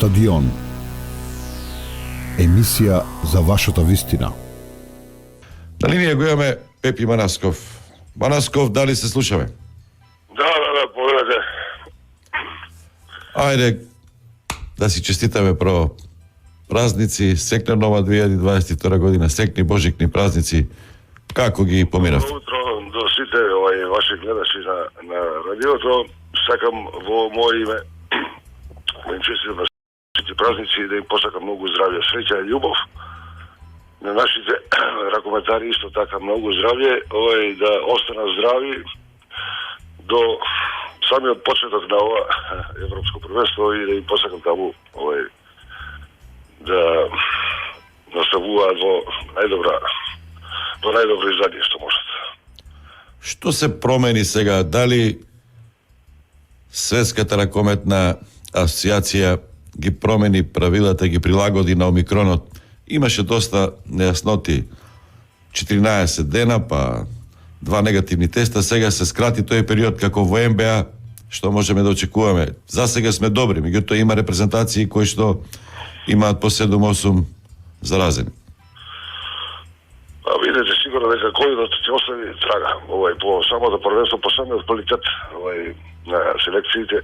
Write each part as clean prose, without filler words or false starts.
Стадион. Емисија за вашата вистина. На линија го имаме Пепи Манасков. Манасков, дали се слушаме? Да, povedete. Ајде, да си честитаме про празници, секна нова 2022 година, секни божикни празници. Како ги помиравте? Добро утро до сите ваши гледачи на радиото. Сакам во моје име да им честитам на сите празници и да им посакам многу здравје, среќа и љубов. На нашите ракометари исто така многу здравје, да останат здрави до самиот почеток на ова европско првенство и да им посакам таму да наставуваат во најдобро издание што можат. Што се промени сега? Дали Светската ракометна асоциација ги промени правилата, ги прилагоди на омикронот? Имаше доста нејасноти. 14 дена, па 2 негативни теста, сега се скрати тој период како во НБА, што можеме да очекуваме. За сега сме добри, меѓутоа има репрезентации кои што имаат по 7-8 заразени. Видете сигурно дека ковидот ќе остави трага по самото првенство, по самиот квалитет на селекциите.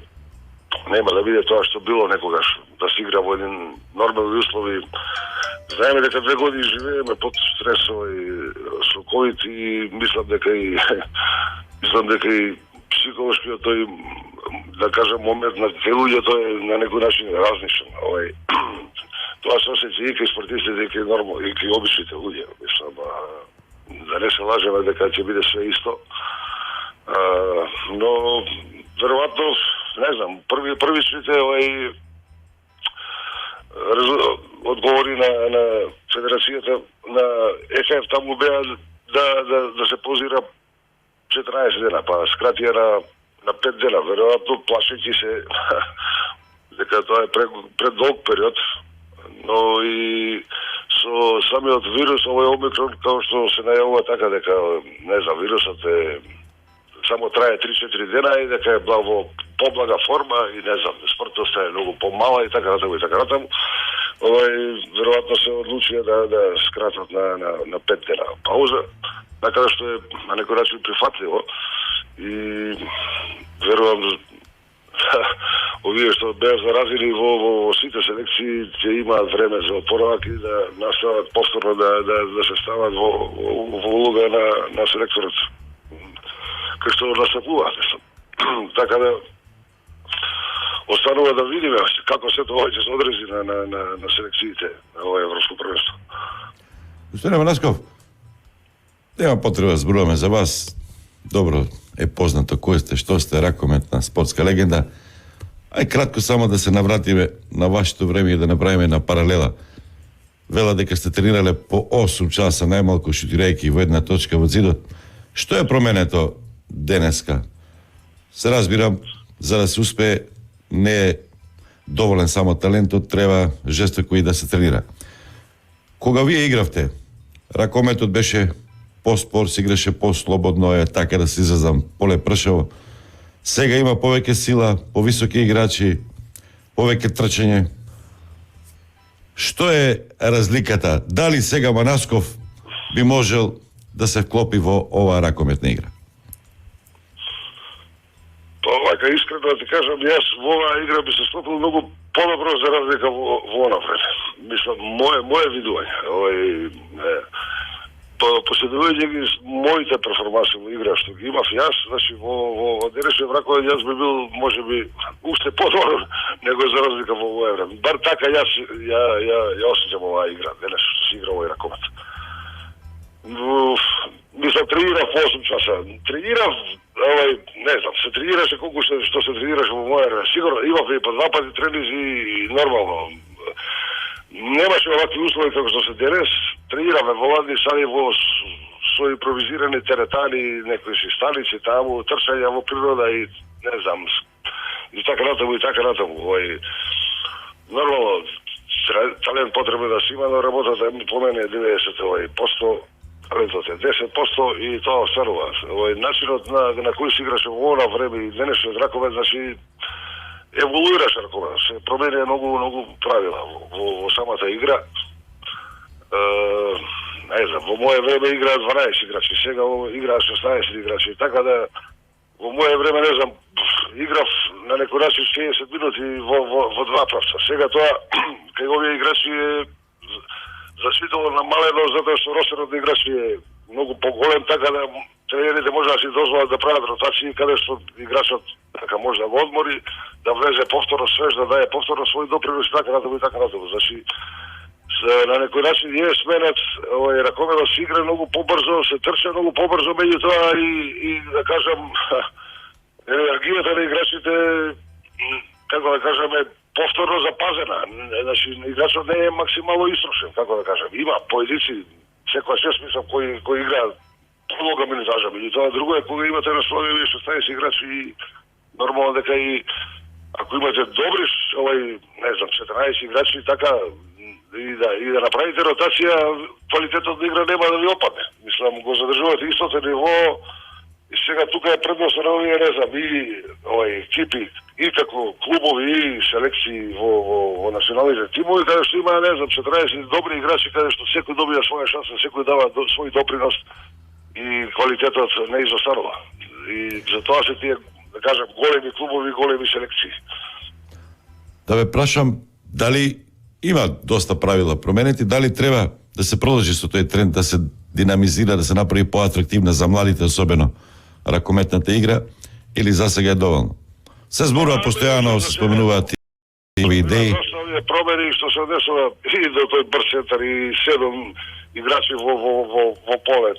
Нема да биде тоа што било некогаш, да се игра во еден нормални услови. Знаеме дека 2 години живееме под стрес со ковид и мислам дека и психолошкиот тој, да кажам, момент на луѓето е на некој начин различен. Тоа се осеќа и кај спортистите и кај нормални, и кај обичните луѓе. Мислам, да не се лажеме дека ќе биде све исто. Но веројатно, не знам, првичните одговори на Федерацијата на ЕФФ таму беа да се позира 14 дена, па скратија на 5 дена. Веројатно плашејќи се дека тоа е предолг период, но и со самиот вирус, овој омикрон, како што се најавува така дека, не знам, вирусот само трае 3-4 дена и дека е во поблага форма и не знам, смртноста е многу помала и така натаму. Веројатно се одлучија да скратат на 5 дена пауза, така што е на некој начин прифатливо и верувам овие што беа заразени во сите селекции ќе имаат време за опоравак и да настават повторно да се стават во улога на селекторот кај што наставуваат. Така да останува да видиме како се тоа ќе се одрези на селекциите на ова европско првенство. Господин Манасков, нема потреба да зборуваме за вас. Добро е познато кој сте, што сте, ракометна спортска легенда. Ај кратко само да се навратиме на вашето време и да направиме една паралела. Вела дека сте тренирале по 8 часа најмалку шутирајќи во една точка во зидот. Што е променето денеска? Се разбирам, за да се успее не е доволен само талентот, треба жестоко и да се тренира. Кога вие игравте, ракометот беше по-спор, се играше по-слободно, така да се изразам, поле пршаво. Сега има повеќе сила, повисоки играчи, повеќе трчање. Што е разликата? Дали сега Манасков би можел да се вклопи во оваа ракометна игра? Вака, искрено да ти кажам, јас во оваа игра би се склопил многу подобро за разлика во она време. Мислам, моје видување. Последувајќи ги моите перформанси во игра што ги имав јас, значи во денешниот ракомет јас би бил можеби уште подобро него за разлика во овој време. Бар така ја осеќам оваа игра, денес што се игра овој ракомет. Мислам, тренирав 8 часа. Тренирав, не знам, се тренираше колку што се тренираше во моја време. Сигурно имав и по 2 пати тренизи и нормално. Немаше овакви услови како што се денес. Тренираме во ладни сали со импровизирани теретани, некои си сталици таму, трчања во природа и не знам, и така натаму. Нормално, талент потребен да си има, но работата по мене е 90%, талентот е 10% и тоа останува. Начинот на кој се играше во она време и денешниот ракомет, значи, еволуираше ракомет, се промени многу правила во самата игра. Не знам, во моје време играат 12 играчи, сега играат 16 играчи, така да во моје време, не знам, играв на некој начин 60 минути во два правца. Сега тоа, кај овие играчи е заситало намалено, затоа што ростерот на играчи е многу поголем, така да тренерите може да си дозволат да прават ротации, каде што играчот така може да го одмори, да влезе повторно свеж, да даде повторно свој допринос, така натаму и така натаму. Значи, на некој начин е сменет, ракометот се игра многу побрзо, се трча многу побрзо, меѓутоа и да кажам, енергијата на играчите, како да кажам, е повторно запазена. Значи, играчот не е максимално истрошен, како да кажам. Има поедици, секоја 6 мислам, кои играат продолга минутажа, меѓутоа друго е кога имате на слови 16 играчи и нормално дека и ако имате добри, не знам, 14 играчи, така и да направите ротација, квалитетот на игра нема да ви опадне. Мислам, го задржувате истото ниво и сега тука е предност на овие, не знам, и екипи, и како клубови, и селекции во националните тимови, каде што има, не знам, 14 добри играчи, каде што секој добија своја шанса, секој дава свој допринос и квалитетот не изостанува. И за тоа се тие, да кажам, големи клубови, големи селекции. Да ве прашам, дали има доста правила променети, дали треба да се продолжи со тој тренд, да се динамизира, да се направи поатрактивна за младите, особено ракометната игра, или засега е доволно? Се зборува постојано, се споменуваат и овие идеи. Доста овие промени што се однесува и до тој брз центар и 7 играчи во поле,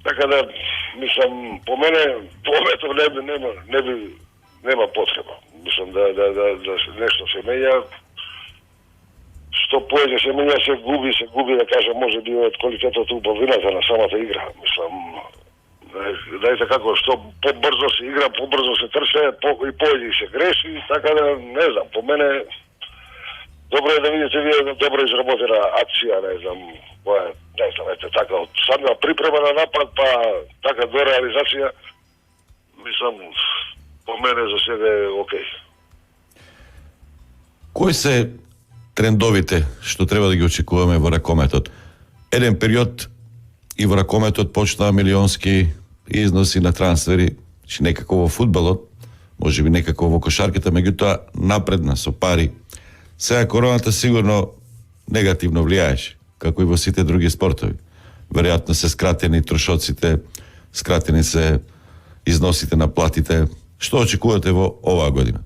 така да, мислам, по мене, повето нема потреба. Мислам да нешто се менја, што поеќе се менја, се губи, да кажам, може би од квалитетот убавината на самата игра. Мислам, дајте како, што побрзо се игра, побрзо се трче, и поеќе се греши, така да, не знам, по мене, добро е да видите вие добро изработена акција, не знам, така, од самата припрема на напад, па така до реализација, мислам, по мене за сега е окей. Кои се трендовите што треба да ги очекуваме во ракометот? Еден период и во ракометот почнаа милионски износи на трансфери, че некако во фудбалот, може би некако во кошарката, меѓутоа напредна со пари. Сега короната сигурно негативно влијаеше, како и во сите други спортови. Веројатно се скратени трошоците, скратени се износите на платите. Што очекувате во оваа година?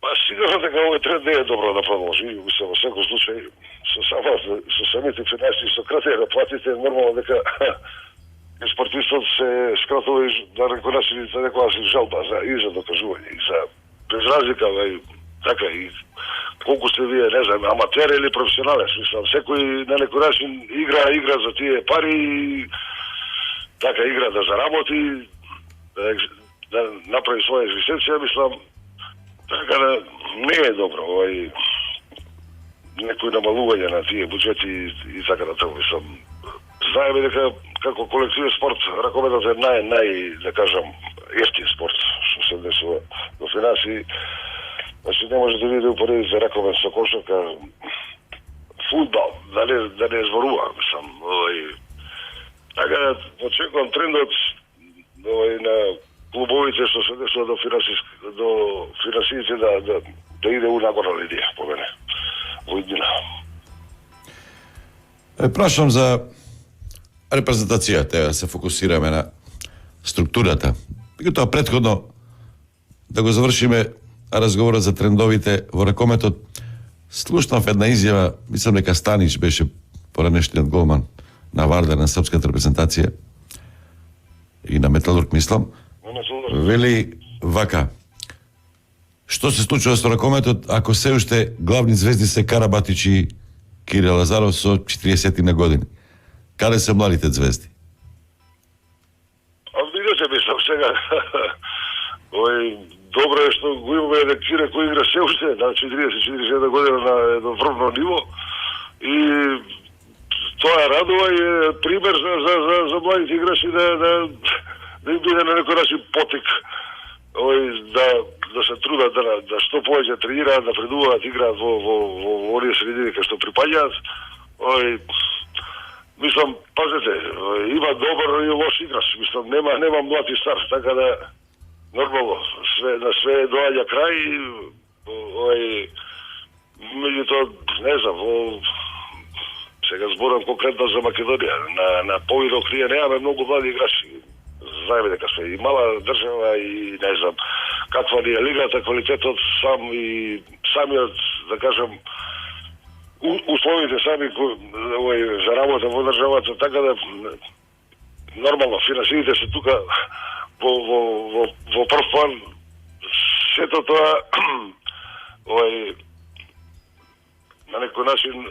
Па сигурно дека овој тренд не е добро да продолжи. Мислам, во секој случај, со самите финанси, со кратење на платите, нормално дека спортистот се скратува на некој начин за некоја жалба и за докажување. И за без разлика, така и колку сте вие, не знам, аматер или професионален, мислам, секој на некој начин игра за тие пари и така игра да заработи, да направи своја екзистенција, мислам, така да не е добро, некој намалување на тие буџети и така да тоа, мислам. Знаеме дека како колективен спорт, ракометот е да кажам, ефтин спорт, што се однесува до финанси. Значи не може да види упоредите ракомет со кошарка, фудбал, да не зборува, мислам, така да очекувам трендот на клубовите што се однесува до финансиите да иде у нагорна линија, по мене, во иднина. Прашам за репрезентацијата, да се фокусираме на структурата. Меѓутоа претходно да го завршиме разговорот за трендовите во ракометот. Слушнав една изјава, мислам дека Станич беше поранешниот голман на Вардар на српската репрезентација и на Металург, мислам. Вели вака: што се случува со ракометот ако се уште главни звезди се Карабатич и Кирил Лазаров со 40 на години? Каде се младите звезди? Видете, мислам сега, добро е што го имаме еден Кире кој игра се уште на 40-41 година на едно врвно ниво и тоа радува и е пример за младите играчи да им биде на некој начин потик да се трудат да што повеќе тренираат, да предуваат, играат во оние средини кај што припаѓаат. Мислам, пазете, има добар и лош играч. Мислам, нема млад и стар, така да нормално на све доаѓа крај. Меѓутоа, не знам, сега зборам конкретно за Македонија. На повидок ние немаме многу млади играчи. Знаеме дека сме и мала држава и не знам каква ни е лигата, квалитетот сам и самиот, да кажам, условите сами за работа во државата, така да нормално финансиите се тука во прв план. Сето тоа на некој начин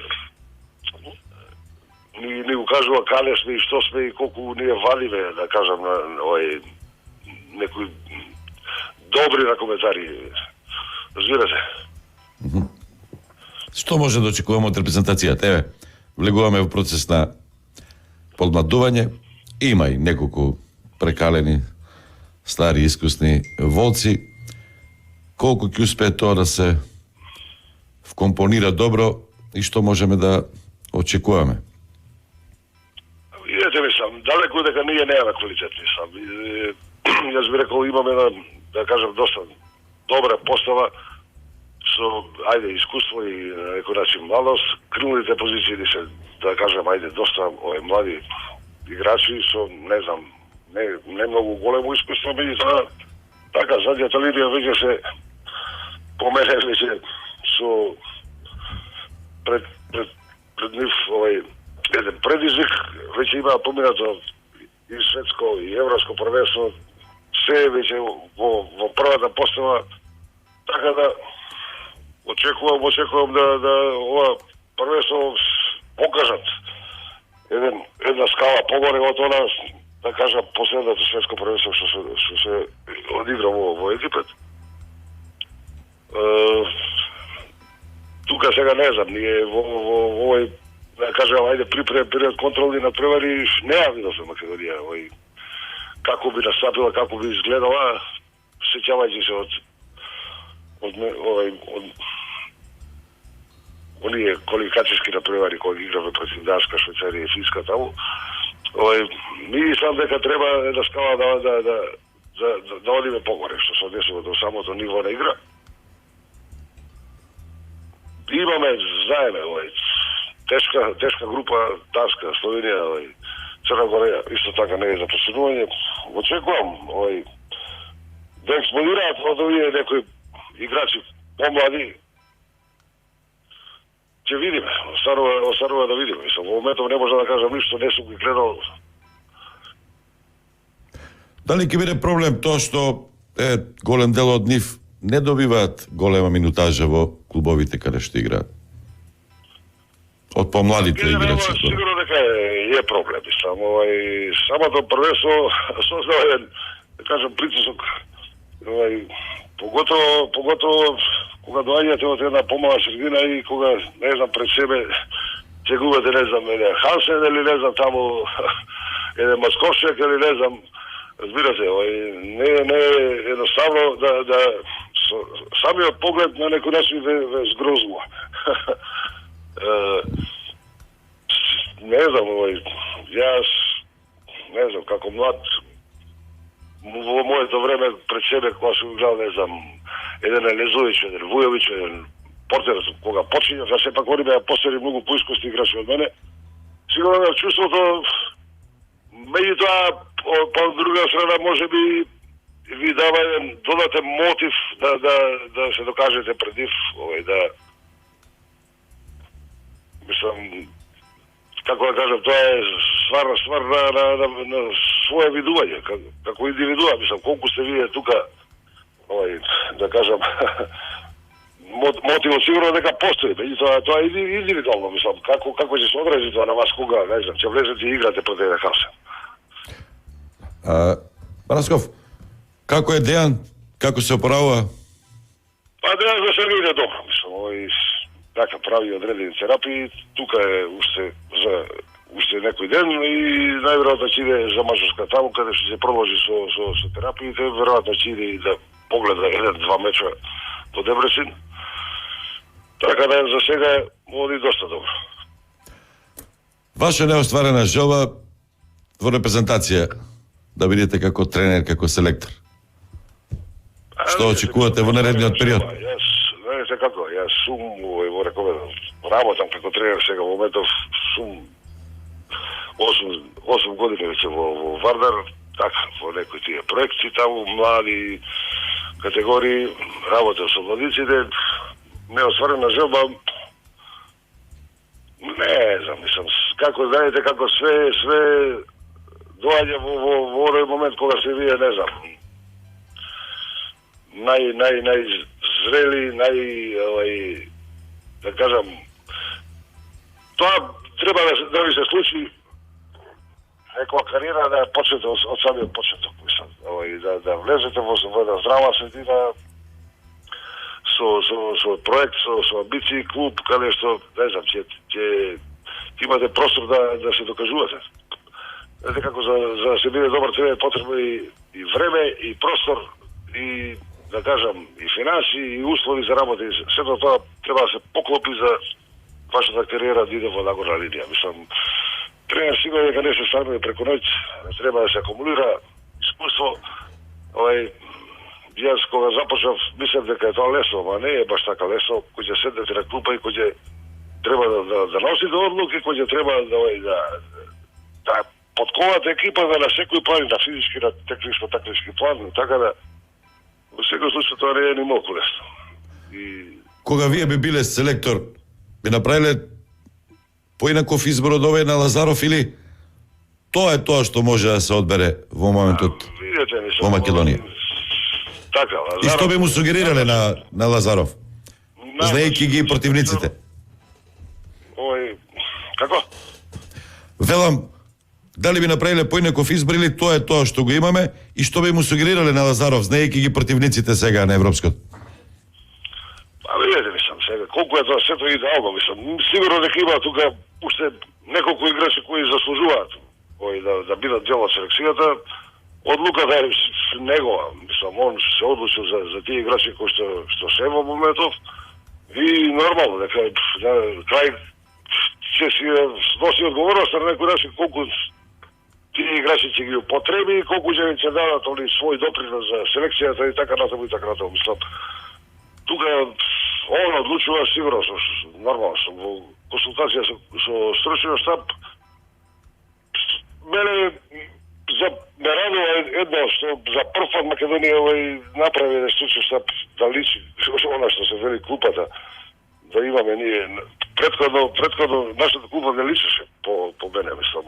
ни укажува каде сме и што сме и колку ние валиме, да кажам, на некои добри на коментари. Разбирате? Што може да очекуваме од репрезентацијата? Еве, влегуваме во процес на подмладување. Има и неколку прекалени, стари, искусни волци. Колку ќе успее тоа да се вкомпонира добро и што можеме да очекуваме? Идете, мислам, далеко дека ние немаме квалитет, мислам. Јас би рекол, имаме, да кажам, доста добра постава, со, искуство и на некој начин младост. Крилните позиции ни се, да кажам, доста млади играчи со, не знам, не многу големо искуство, меѓутоа, така, задјата линија веќе се помене веќе со пред нив еден предизвик, веќе има поминато и светско и европско првенство, се веќе во првата постава, така да очекувам да ова првенство покажат една скала погоре од она, да кажам, последното светско првенство што се одигра во Египет. Тука сега не знам, ние во овој, да кажам, припремен период контролни надпревари не ја видов за Македонија, како би настапила, како би изгледала, сеќавајќи се од оние квалификацијски надпревари кои игравме против Данска, Швајцарија и Финска таму. Мислам дека треба една скала да одиме погоре, што се однесува до самото ниво на игра. Имаме, знаеме, тешка група, Данска, Словенија, Црна Гора, исто така не е за посредување. Очекувам, да експонираат од овие некои играчи помлади. Ќе видиме, останува да видиме. Во моментов не може да кажам ништо, не сум ги гледал. Дали ќе биде проблем тоа што голем дел од нив не добиваат голема минутажа во клубовите каде што играат? Од помладите играчи. Сигурно дека е проблем. Самото првенство создава еден, да кажам, притисок. Поготово кога доаѓате од една помала средина и кога, не знам, пред себе ќе губите, не знам, еден Хансен или не знам таму еден Масковшек или не знам, разбирате, не е едноставно да самиот поглед на некој начин ве згрозува. Не знам, јас не знам, како млад во моето време пред себе кога сум играл, не знам, еден Елезович, еден Вујович, еден Портер, кога почињав, а сепак они беа постари многу поискусни играчи од мене. Сигурно на чувството, меѓутоа, по друга страна, може би ви дава еден додатен мотив да се докажете пред нив, мислам, како да кажам, тоа е ствар на своје видување, како индивидуа, мислам, колку сте вие тука, да кажам, мотивот сигурно дека постои, меѓутоа тоа е индивидуално, мислам, како ќе се одрази тоа на вас кога, не знам, ќе влезете и играте против еден Хансен. Парасков, како е Дејан, како се опоравува? Па Дејан за сега иде добро, мислам, така прави одредени терапии, тука е уште некој ден и најверојатно ќе иде за Мажарска таму каде што се продолжи со терапиите, веројатно ќе иде и да погледа еден-два меча по Дебрецин. Така да за сега води доста добро. Ваша неостварена желба во репрезентација да бидете како тренер, како селектор. Што очекувате во наредниот период? Јас, знаете како, јас сум во рекоме, работам како тренер сега во моментов, сум 8 години веќе во Вардар, така, во некои тие проекти таму, млади категории, работам со младиците, неостварена желба, не знам, мислам, како знаете, како све доаѓа во овој момент кога се вие, не знам, најзрели, да кажам, тоа треба да ви се случи некоја кариера да почнете од самиот почеток, мислам, да влезете во една здрава средина со проект, со амбиции, клуб, каде што, не знам, ќе имате простор да се докажувате. Знаете како за да се биде добар тренер потребно и време, и простор, и да кажам, и финанси, и услови за работа, и сето тоа треба да се поклопи за вашата кариера да иде во нагорна линија. Мислам, тренер сигурно дека не се станува преку ноќ, треба да се акумулира искуство. Јас кога започнав, мислев дека е тоа лесно, ама не е баш така лесно, кој ќе седнете на клупа и кој ќе треба да носите одлуки, кој ќе треба да подковате екипата на секој план, на физички, на техничко-тактички план, така да во секој случај тоа не е ни малку лесно. Кога вие би биле селектор, би направиле поинаков избор од овој на Лазаров или тоа е тоа што може да се одбере во моментот во Македонија? Така, Лазаров... И што би му сугерирале на Лазаров? Знаејќи ги противниците? Како? Велам, дали би направиле поинаков избор или тоа е тоа што го имаме и што би му сугерирале на Лазаров, знаејќи ги противниците сега на европското? Видете, мислам, сега, колку е тоа сето идеално, мислам, сигурно дека има тука уште неколку играчи кои заслужуваат да бидат дел од селекцијата. Одлуката е негова, мислам, он се одлучил за тие играчи кои што се во моментов и нормално, дека крај ќе си носи одговорност на некој начин колку тие играчи ќе ги употреби и колку ќе дадат свој допринос за селекцијата и така натаму и така натаму. Мислам, тука он одлучува сигурно, нормално, во консултација со стручниот штаб. Мене ме радува едно што за прв пат Македонија направи еден стручен штаб да личи она што се вели клупата, да имаме ние. Предходно нашата клупа не личеше по мене, мислам,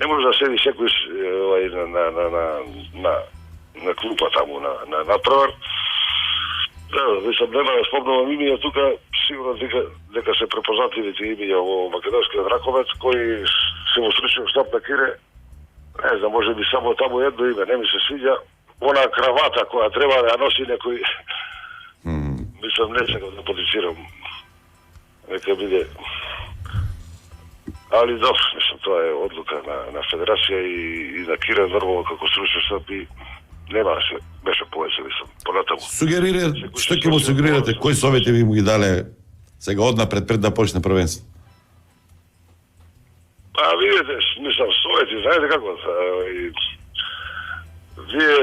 не може да седи секој на клупа таму на натпревар. Да, мислам, нема да спомнувам имија тука, сигурно дека се препознатливите имија во македонскиот ракомет, кои се во стручниот штаб на Кире. Не знам, може би само таму едно име, не ми се свиѓа. Она кравата која треба да ја носи некој... Мислам, не сега да потицирам. Нека биде... Али добро, мислам, тоа е одлука на Федерација и на Кире нормално како стручен штаб и нема да се беше повеќе, мислам, понатаму. Што ќе му сугерирате? Кои совети ви му ги дале сега однапред пред да почне првенство? Видите, мислам, совети, знаете како, вие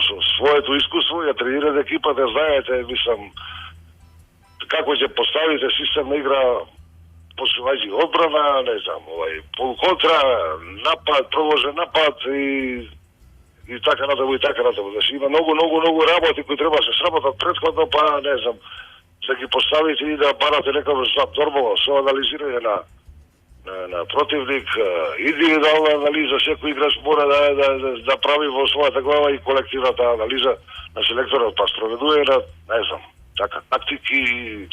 со своето искуство ја тренирате екипата, знаете, мислам, како ќе поставите систем на игра, посувајќи одбрана, не знам, полуконтра, напад, продолжен напад и така натаму и така натаму. Значи има многу работи кои треба да се сработат претходно, па не знам, да ги поставите и да барате некој резултат нормално, со анализирање на противник, индивидуална анализа, секој играч мора да прави во својата глава и колективната анализа на селекторот, па спроведување на, не знам, така, тактики,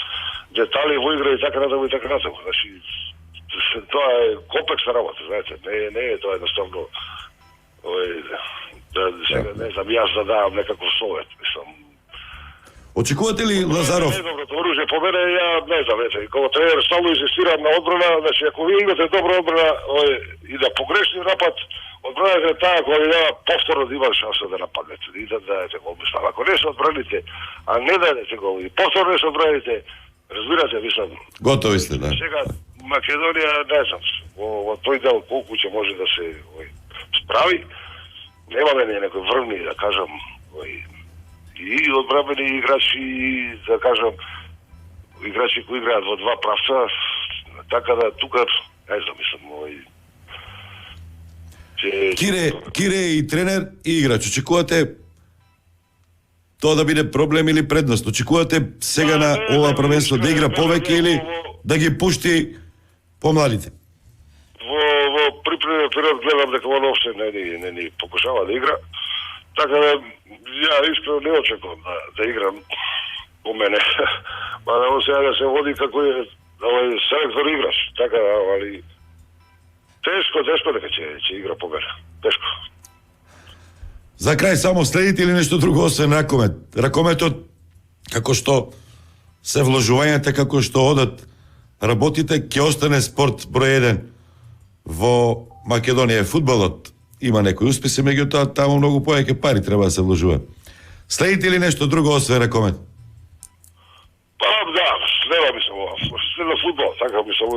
детали во игра и така натаму и така натаму. Значи, тоа е комплексна работа, знаете, не е тоа едноставно, сега не знам, јас да давам некаков совет, мислам. Очекувате ли Лазаров? Најдоброто оружје по мене, ја не знам, кога тренер стално инсистирам на одбрана, значи ако вие имате добра одбрана и да погрешни напад, odbranite tako, ali nema повторно да има шанса да нападнете и да дадете гол. Мислам, ако не се отбраните, а не дадете гол и повторно не се отбраните, разбирате, мислам. Готови сте, да. Сега Македонија, не знам, во тој дел колку ќе може да се справи, немаме некои врвни, да кажам, и одбранени играчи, да кажам, играчи кои играат во два правца, така да тука, не знам, мислам, Кире и тренер и играч, очекувате тоа да биде проблем или предност? Очекувате сега на ова првенство да игра повеќе или да ги пушти помладите? Во припреден период гледам дека он воопште не ни покушава да игра. Така да ја искрено не очекувам да играм по мене. Па да сега да се води како е селектор играч. Така, али тешко дека ќе игра по мене. Тешко. За крај само следите или нешто друго освен ракомет? Ракометот, како што се вложувањата, како што одат работите, ќе остане спорт број 1 во Македонија. Фудбалот има некои успеси, меѓутоа таму многу повеќе пари треба да се вложува. Следите ли нешто друго освен ракомет? Па да, следам следам фудбал, така мислам,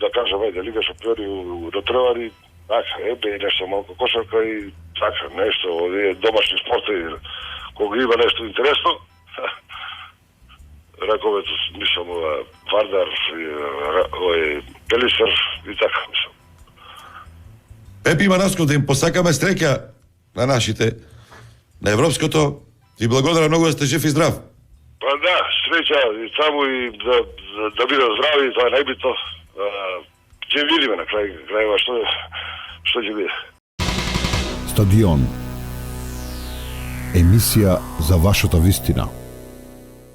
да кажам, Лига шампиони да тревари, така, и нешто малку кошарка и така, нешто, домашни спорти, кога има нешто интересно, ракомет, мислам, Вардар, Пелисар и така, мислам. Пепи Манасков, да им посакаме среќа на нашите, на европското. Ви благодарам многу да сте жив и здрав. Па да, среќа и само и да бидат здрави, тоа е најбитно. Ќе видиме на крајва што ќе биде. Стадион. Емисија за вашата вистина.